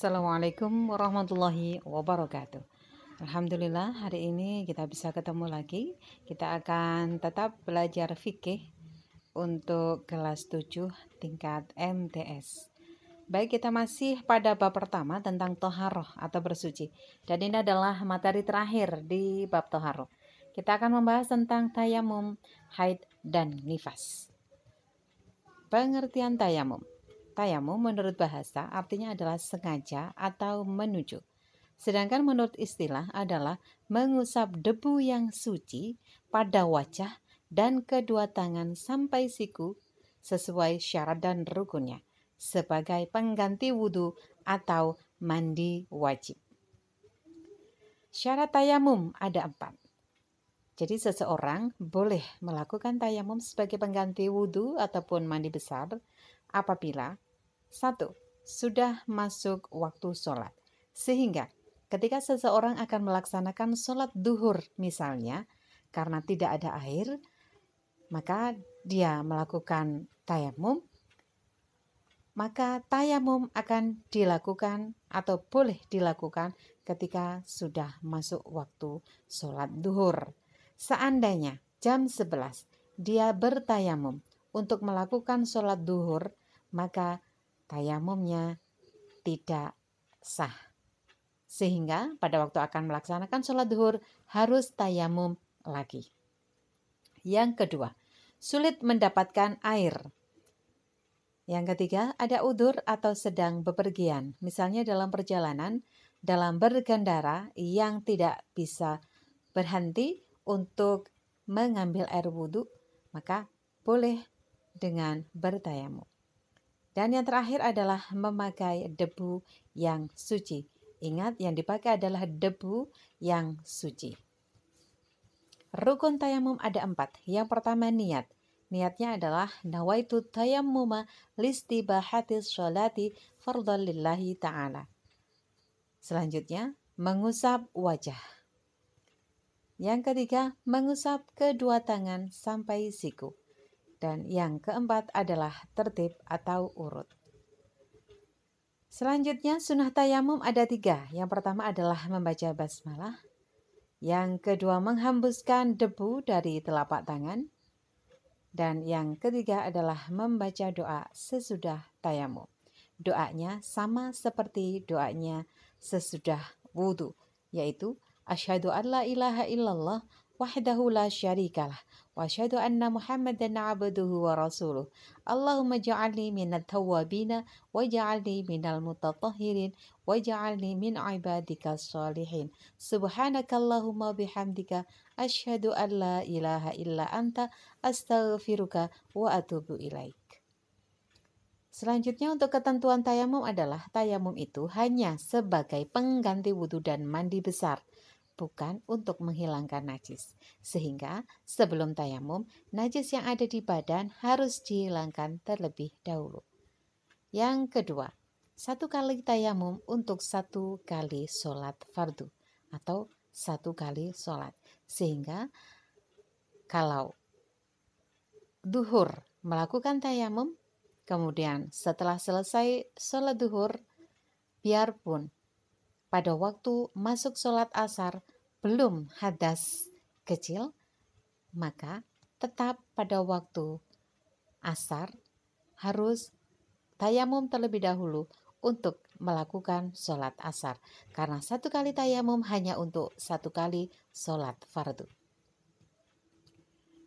Assalamualaikum warahmatullahi wabarakatuh. Alhamdulillah hari ini kita bisa ketemu lagi. Kita akan tetap belajar fikih untuk kelas 7 tingkat MTS. Baik, kita masih pada bab pertama tentang toharoh atau bersuci. Dan ini adalah materi terakhir di bab toharoh. Kita akan membahas tentang tayamum, haid, dan nifas. Pengertian tayamum. Tayamum menurut bahasa artinya adalah sengaja atau menuju. Sedangkan menurut istilah adalah mengusap debu yang suci pada wajah dan kedua tangan sampai siku sesuai syarat dan rukunnya sebagai pengganti wudhu atau mandi wajib. Syarat tayamum ada 4. Jadi seseorang boleh melakukan tayamum sebagai pengganti wudhu ataupun mandi besar apabila 1. Sudah masuk waktu sholat. Sehingga ketika seseorang akan melaksanakan sholat duhur misalnya, karena tidak ada air, maka dia melakukan tayamum, maka tayamum akan dilakukan atau boleh dilakukan ketika sudah masuk waktu sholat duhur. Seandainya jam 11 dia bertayamum untuk melakukan sholat duhur, maka tayamumnya tidak sah. Sehingga pada waktu akan melaksanakan sholat duhur harus tayamum lagi. Yang kedua, sulit mendapatkan air. Yang ketiga, ada udzur atau sedang bepergian. Misalnya dalam perjalanan, dalam berkendara yang tidak bisa berhenti untuk mengambil air wudhu, maka boleh dengan bertayamum. Dan yang terakhir adalah memakai debu yang suci. Ingat, yang dipakai adalah debu yang suci. Rukun tayamum ada 4. Yang pertama niat. Niatnya adalah nawaitu tayammuma listibahatis sholati fardhan lillahi ta'ala. Selanjutnya, mengusap wajah. Yang ketiga, mengusap kedua tangan sampai siku. Dan yang keempat adalah tertib atau urut. Selanjutnya sunnah tayamum ada 3. Yang pertama adalah membaca basmalah. Yang kedua menghembuskan debu dari telapak tangan. Dan yang ketiga adalah membaca doa sesudah tayamum. Doanya sama seperti doanya sesudah wudhu, yaitu asyhadu an la ilaha illallah wahdahu la syarikalah wa asyhadu anna Muhammadan abduhu wa rasuluh. Allahumma ja'alni minat tawwabina wa ja'alni minal mutatahhirin wa ja'alni min ibadikas sholihin. Subhanakallahumma bihamdika asyhadu an la ilaha illa anta astaghfiruka wa atubu ilaik. Selanjutnya untuk ketentuan tayamum adalah tayamum itu hanya sebagai pengganti wudhu dan mandi besar, bukan untuk menghilangkan najis. Sehingga sebelum tayamum, najis yang ada di badan harus dihilangkan terlebih dahulu. Yang kedua, 1 kali tayamum untuk 1 kali sholat fardu atau 1 kali sholat. Sehingga kalau duhur melakukan tayamum, kemudian setelah selesai sholat duhur, biarpun pada waktu masuk sholat asar belum hadas kecil, maka tetap pada waktu asar harus tayamum terlebih dahulu untuk melakukan sholat asar. Karena 1 kali tayamum hanya untuk 1 kali sholat fardu.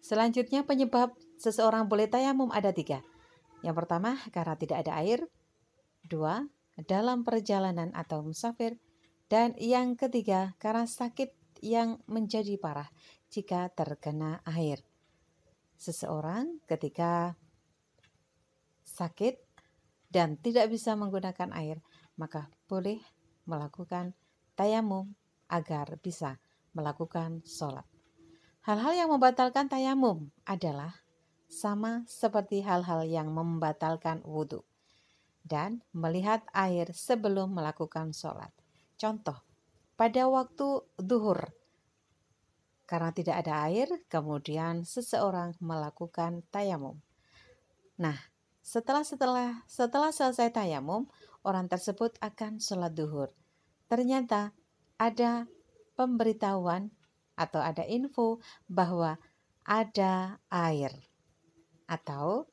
Selanjutnya penyebab seseorang boleh tayamum ada 3. Yang pertama, karena tidak ada air. 2, dalam perjalanan atau musafir. Dan yang ketiga, karena sakit yang menjadi parah jika terkena air. Seseorang ketika sakit dan tidak bisa menggunakan air, maka boleh melakukan tayamum agar bisa melakukan sholat. Hal-hal yang membatalkan tayamum adalah sama seperti hal-hal yang membatalkan wudhu dan melihat air sebelum melakukan sholat. Contoh, pada waktu duhur, karena tidak ada air, kemudian seseorang melakukan tayamum. Nah, setelah selesai tayamum, orang tersebut akan sholat duhur. Ternyata ada pemberitahuan atau ada info bahwa ada air atau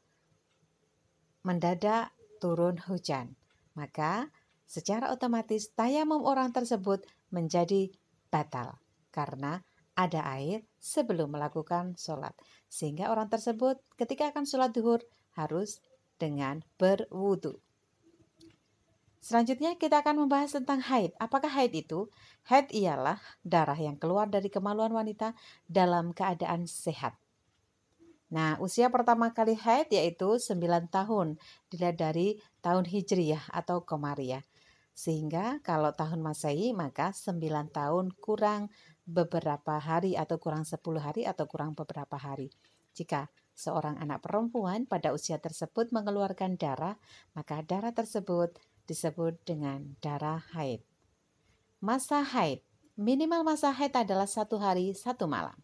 mendadak turun hujan. Maka secara otomatis tayamum orang tersebut menjadi batal karena ada air sebelum melakukan sholat. Sehingga orang tersebut ketika akan sholat duhur harus dengan berwudu. Selanjutnya kita akan membahas tentang haid. Apakah haid itu? Haid ialah darah yang keluar dari kemaluan wanita dalam keadaan sehat. Nah, usia pertama kali haid yaitu 9 tahun, dilihat dari tahun Hijriyah atau Komariah. Sehingga kalau tahun Masehi maka 9 tahun kurang beberapa hari atau kurang 10 hari atau kurang beberapa hari. Jika seorang anak perempuan pada usia tersebut mengeluarkan darah, maka darah tersebut disebut dengan darah haid. Masa haid, minimal masa haid adalah 1 hari 1 malam.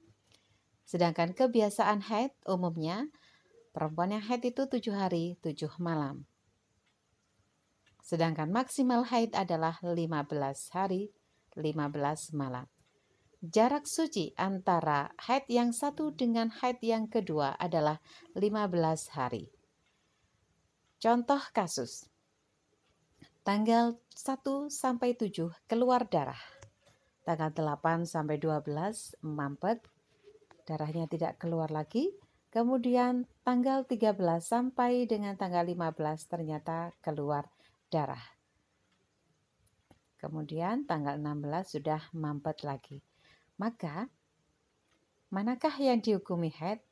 Sedangkan kebiasaan haid umumnya perempuan yang haid itu 7 hari 7 malam. Sedangkan maksimal haid adalah 15 hari 15 malam. Jarak suci antara haid yang satu dengan haid yang kedua adalah 15 hari. Contoh kasus. Tanggal 1 sampai 7 keluar darah. Tanggal 8 sampai 12 mampet, darahnya tidak keluar lagi. Kemudian tanggal 13 sampai dengan tanggal 15 ternyata keluar darah. Kemudian tanggal 16 sudah mampet lagi. Maka manakah yang dihukumi haid?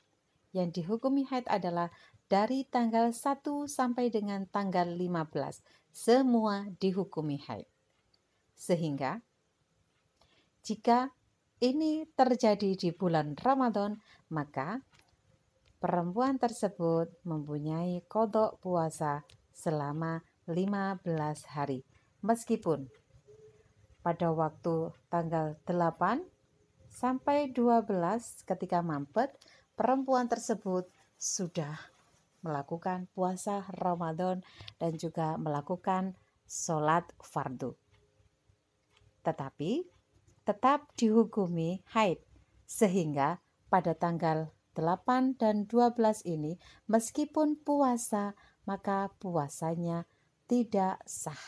Yang dihukumi haid adalah dari tanggal 1 sampai dengan tanggal 15. Semua dihukumi haid. Sehingga jika ini terjadi di bulan Ramadan, maka perempuan tersebut mempunyai qadha puasa selama 15 hari. Meskipun pada waktu tanggal 8 sampai 12 ketika mampet, perempuan tersebut sudah melakukan puasa Ramadan dan juga melakukan sholat fardu. Tetapi tetap dihukumi haid, sehingga pada tanggal 8 dan 12 ini meskipun puasa, maka puasanya tidak sah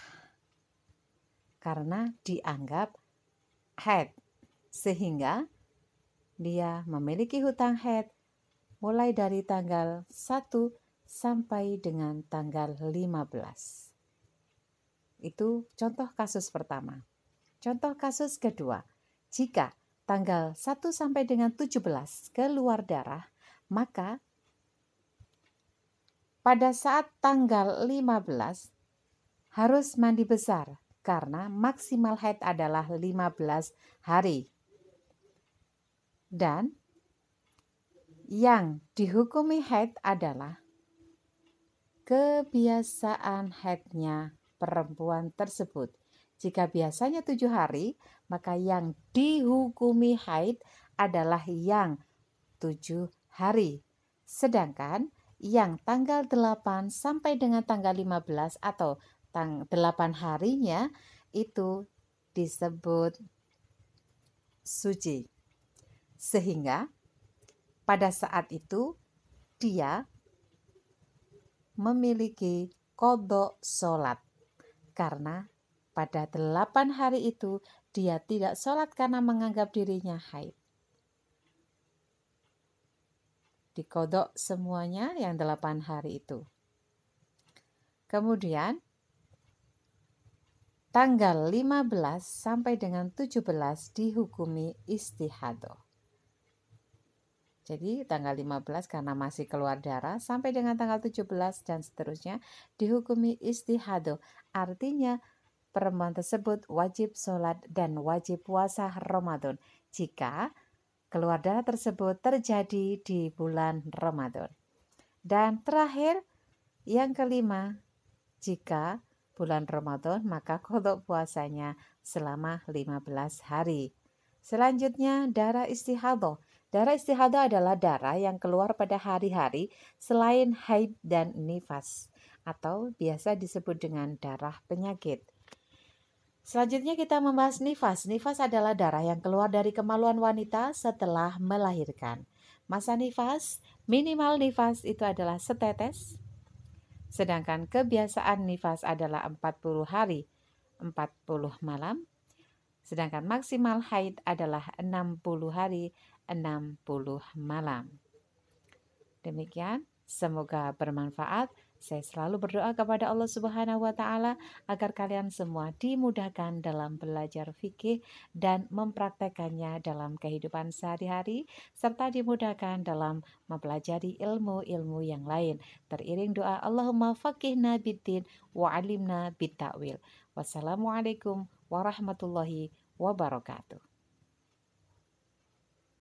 karena dianggap haid, sehingga dia memiliki hutang haid mulai dari tanggal 1 sampai dengan tanggal 15. Itu contoh kasus pertama. Contoh kasus kedua, jika tanggal 1 sampai dengan 17 keluar darah, maka pada saat tanggal 15 harus mandi besar karena maksimal haid adalah 15 hari. Dan yang dihukumi haid adalah kebiasaan haidnya perempuan tersebut. Jika biasanya 7 hari, maka yang dihukumi haid adalah yang 7 hari. Sedangkan yang tanggal 8 sampai dengan tanggal 15 atau 8 harinya itu disebut suci. Sehingga pada saat itu dia memiliki qadha sholat karena pada 8 hari itu dia tidak sholat karena menganggap dirinya haid. Diqadha semuanya yang 8 hari itu. Kemudian tanggal 15 sampai dengan 17 dihukumi istihadah. Jadi tanggal 15 karena masih keluar darah sampai dengan tanggal 17 dan seterusnya dihukumi istihadah. Artinya perempuan tersebut wajib sholat dan wajib puasa Ramadan jika keluar darah tersebut terjadi di bulan Ramadan. Dan terakhir yang kelima, jika bulan Ramadan maka qadha puasanya selama 15 hari. Selanjutnya darah istihadah. Darah istihadah adalah darah yang keluar pada hari-hari selain haid dan nifas. atau biasa disebut dengan darah penyakit. Selanjutnya kita membahas nifas. Nifas adalah darah yang keluar dari kemaluan wanita setelah melahirkan. Masa nifas, minimal nifas itu adalah setetes. Sedangkan kebiasaan nifas adalah 40 hari, 40 malam. Sedangkan maksimal haid adalah 60 hari, 60 malam. Demikian, semoga bermanfaat. Saya selalu berdoa kepada Allah Subhanahu wa Ta'ala agar kalian semua dimudahkan dalam belajar fikih dan mempraktekannya dalam kehidupan sehari-hari, serta dimudahkan dalam mempelajari ilmu-ilmu yang lain. Teriring doa Allahumma faqihna biddin wa alimna bitta'wil. Wassalamualaikum warahmatullahi wabarakatuh.